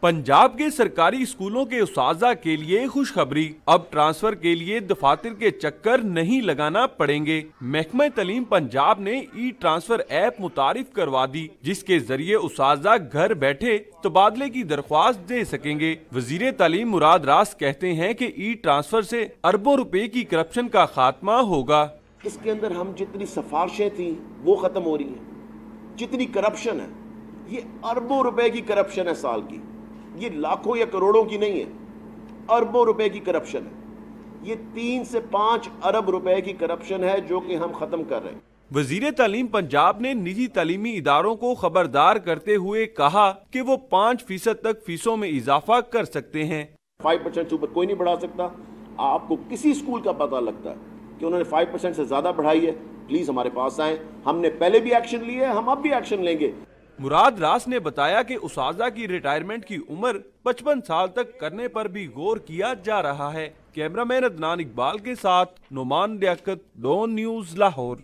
पंजाब के सरकारी स्कूलों के उस्ताज़ा के लिए खुशखबरी, अब ट्रांसफर के लिए दफातर के चक्कर नहीं लगाना पड़ेंगे। महकमा तालीम पंजाब ने ई ट्रांसफर ऐप मुतारिफ करवा दी, जिसके जरिए उस्ताज़ा घर बैठे तबादले की दरख्वास्त दे सकेंगे। वजीर तालीम मुराद रास कहते हैं कि ई ट्रांसफर से अरबों रुपए की करप्शन का खात्मा होगा। इसके अंदर हम जितनी सिफारिशें थी वो खत्म हो रही हैं, जितनी करप्शन है ये अरबों रुपए की करप्शन है साल की, ये लाखों या करोड़ों की नहीं है, अरबों रुपए की करप्शन है। ये 3 से 5 अरब रुपए की करप्शन है जो कि हम खत्म कर रहे हैं। वजीर तालीम पंजाब ने निजी तालीमी इदारों को खबरदार करते हुए कहा कि वो 5% तक फीसों में इजाफा कर सकते हैं। 5% से ऊपर कोई नहीं बढ़ा सकता। आपको किसी स्कूल का पता लगता है कि उन्होंने 5% से ज्यादा बढ़ाई है, प्लीज हमारे पास आए। हमने पहले भी एक्शन लिए, हम अब भी एक्शन लेंगे। मुराद रास ने बताया कि उस्ताज़ा की रिटायरमेंट की उम्र 55 साल तक करने पर भी गौर किया जा रहा है। कैमरामैन अदनान इकबाल के साथ नुमान लियाकत, डॉन न्यूज़, लाहौर।